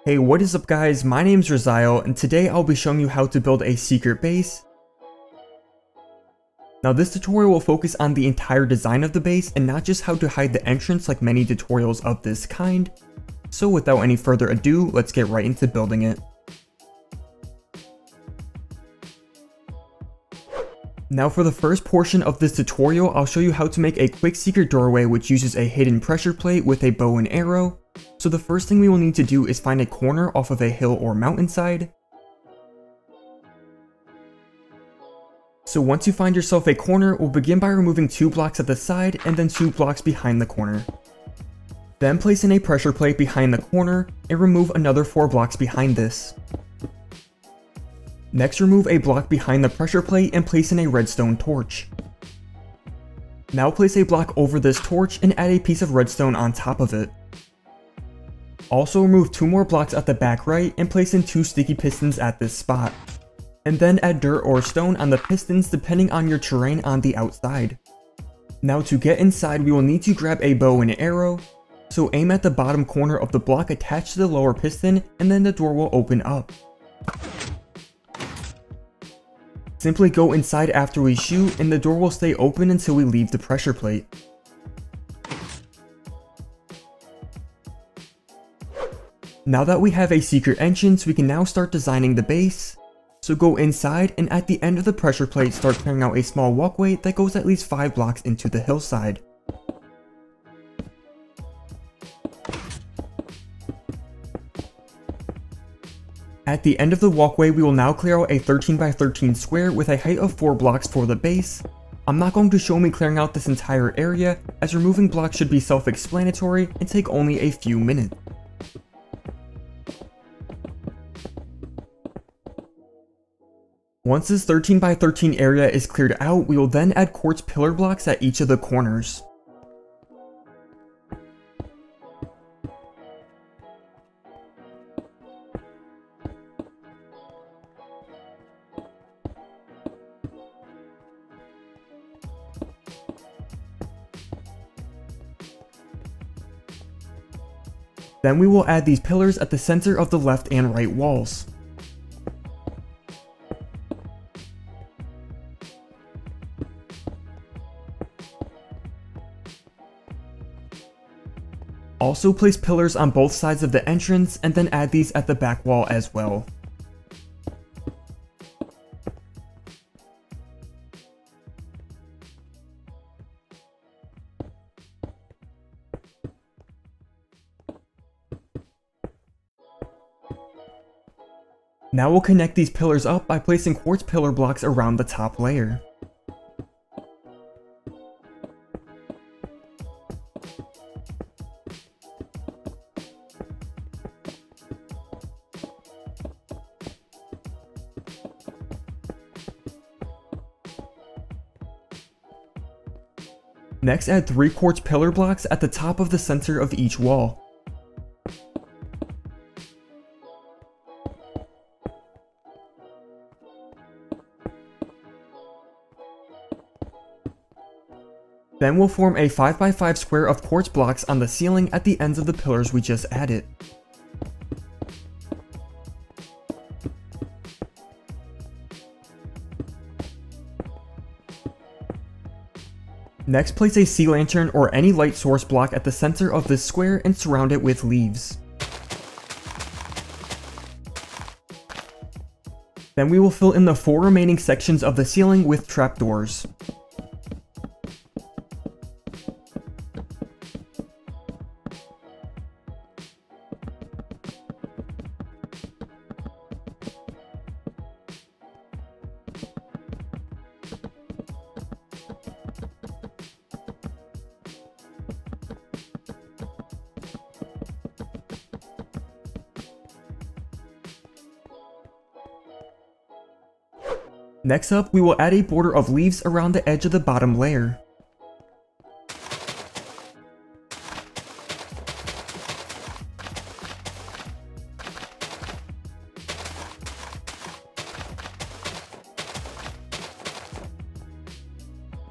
Hey, what is up guys, my name's Raziel, and today I'll be showing you how to build a secret base. Now this tutorial will focus on the entire design of the base and not just how to hide the entrance like many tutorials of this kind. So without any further ado, let's get right into building it. Now for the first portion of this tutorial, I'll show you how to make a quick secret doorway which uses a hidden pressure plate with a bow and arrow. So the first thing we will need to do is find a corner off of a hill or mountainside. So once you find yourself a corner, we'll begin by removing 2 blocks at the side and then 2 blocks behind the corner. Then place in a pressure plate behind the corner and remove another 4 blocks behind this. Next, remove a block behind the pressure plate and place in a redstone torch. Now place a block over this torch and add a piece of redstone on top of it. Also remove 2 more blocks at the back right and place in 2 sticky pistons at this spot. And then add dirt or stone on the pistons depending on your terrain on the outside. Now to get inside, we will need to grab a bow and arrow. So aim at the bottom corner of the block attached to the lower piston and then the door will open up. Simply go inside after we shoot and the door will stay open until we leave the pressure plate. Now that we have a secret entrance, we can now start designing the base. So go inside and at the end of the pressure plate start clearing out a small walkway that goes at least 5 blocks into the hillside. At the end of the walkway, we will now clear out a 13 by 13 square with a height of 4 blocks for the base. I'm not going to show me clearing out this entire area, as removing blocks should be self-explanatory and take only a few minutes. Once this 13 by 13 area is cleared out, we will then add quartz pillar blocks at each of the corners. Then we will add these pillars at the center of the left and right walls. Also place pillars on both sides of the entrance and then add these at the back wall as well. Now we'll connect these pillars up by placing quartz pillar blocks around the top layer. Next, add 3 quartz pillar blocks at the top of the center of each wall. Then we'll form a 5 by 5 square of quartz blocks on the ceiling at the ends of the pillars we just added. Next, place a sea lantern or any light source block at the center of this square and surround it with leaves. Then we will fill in the 4 remaining sections of the ceiling with trapdoors. Next up, we will add a border of leaves around the edge of the bottom layer.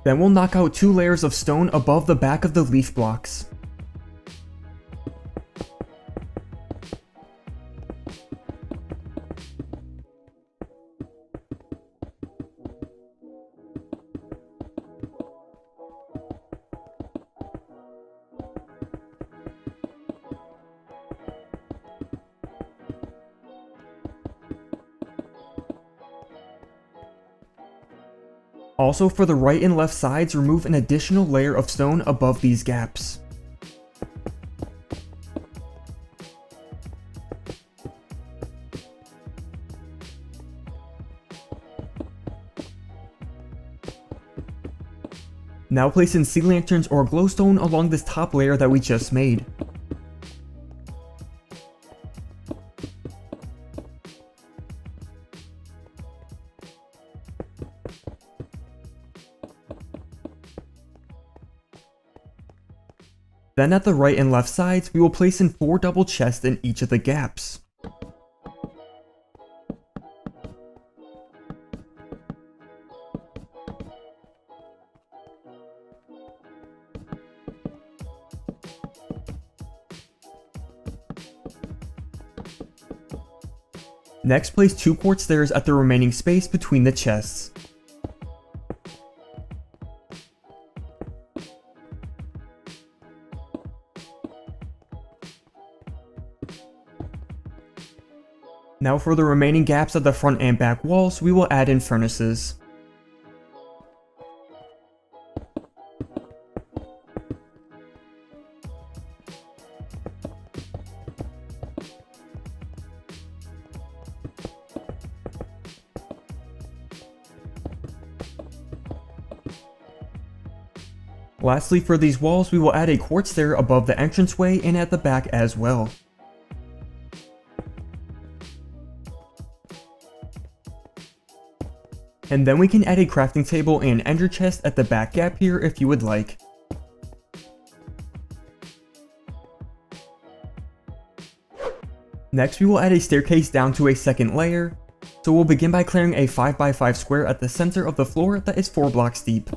Then we'll knock out 2 layers of stone above the back of the leaf blocks. Also, for the right and left sides, remove an additional layer of stone above these gaps. Now place in sea lanterns or glowstone along this top layer that we just made. Then at the right and left sides, we will place in 4 double chests in each of the gaps. Next, place 2 quartz stairs at the remaining space between the chests. Now for the remaining gaps at the front and back walls, we will add in furnaces. Lastly, for these walls, we will add a quartz stair above the entranceway and at the back as well. And then we can add a crafting table and ender chest at the back gap here if you would like. Next, we will add a staircase down to a second layer. So we'll begin by clearing a 5x5 square at the center of the floor that is 4 blocks deep.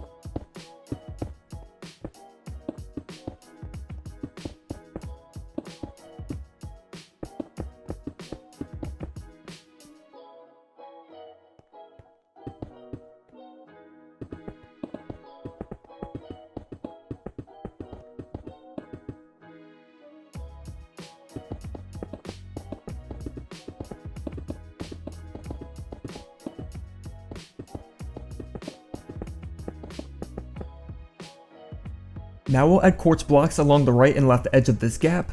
Now we'll add quartz blocks along the right and left edge of this gap.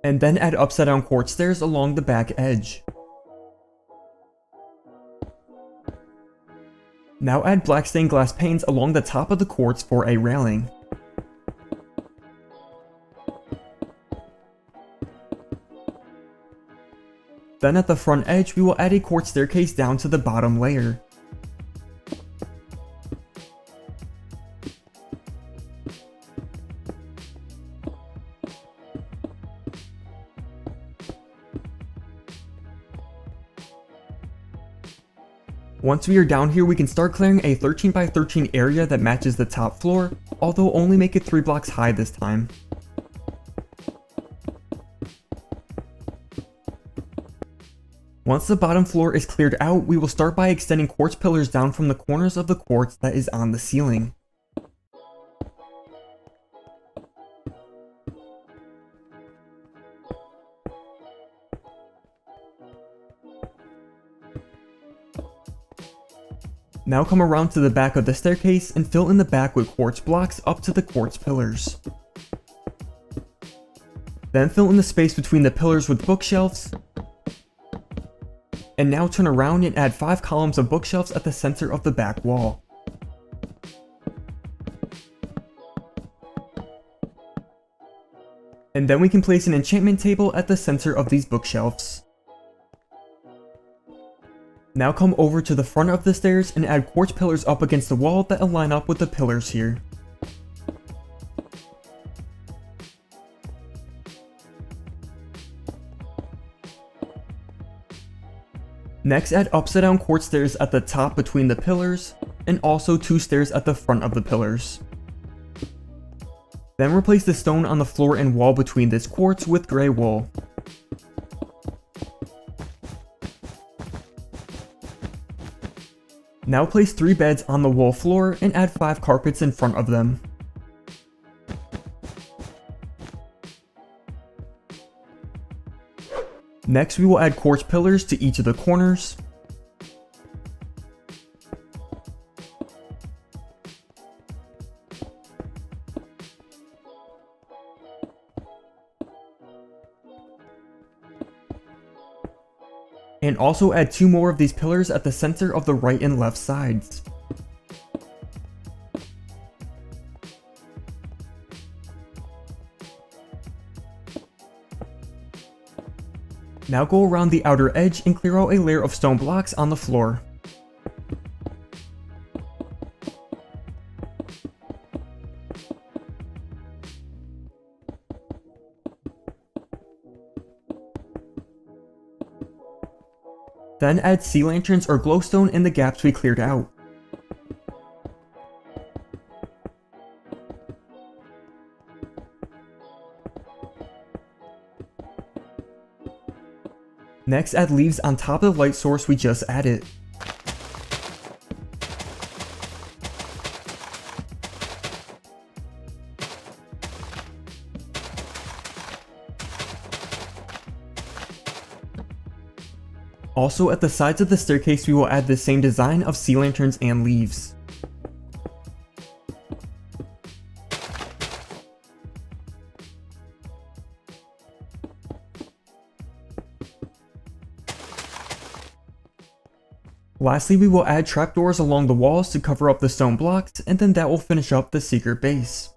And then add upside down quartz stairs along the back edge. Now add black stained glass panes along the top of the quartz for a railing. Then at the front edge, we will add a quartz staircase down to the bottom layer. Once we are down here, we can start clearing a 13x13 area that matches the top floor, although only make it 3 blocks high this time. Once the bottom floor is cleared out, we will start by extending quartz pillars down from the corners of the quartz that is on the ceiling. Now come around to the back of the staircase and fill in the back with quartz blocks up to the quartz pillars. Then fill in the space between the pillars with bookshelves. And now turn around and add 5 columns of bookshelves at the center of the back wall. And then we can place an enchantment table at the center of these bookshelves. Now come over to the front of the stairs and add quartz pillars up against the wall that align up with the pillars here. Next, add upside down quartz stairs at the top between the pillars, and also 2 stairs at the front of the pillars. Then replace the stone on the floor and wall between this quartz with gray wool. Now place 3 beds on the wool floor and add 5 carpets in front of them. Next, we will add quartz pillars to each of the corners. And also add 2 more of these pillars at the center of the right and left sides. Now go around the outer edge and clear out a layer of stone blocks on the floor. Then add sea lanterns or glowstone in the gaps we cleared out. Next, add leaves on top of the light source we just added. Also, at the sides of the staircase we will add the same design of sea lanterns and leaves. Lastly, we will add trapdoors along the walls to cover up the stone blocks, and then that will finish up the secret base.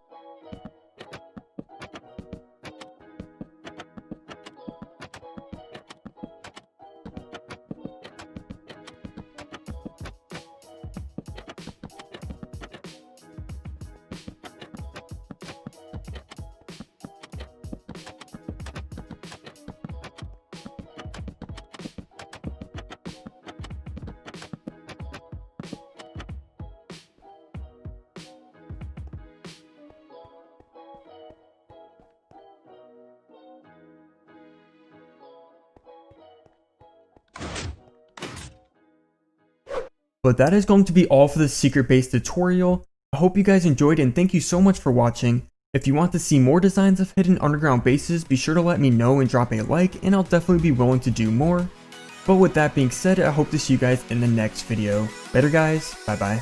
But that is going to be all for this secret base tutorial. I hope you guys enjoyed and thank you so much for watching. If you want to see more designs of hidden underground bases, be sure to let me know and drop a like, and I'll definitely be willing to do more. But with that being said, I hope to see you guys in the next video. Later guys, bye bye.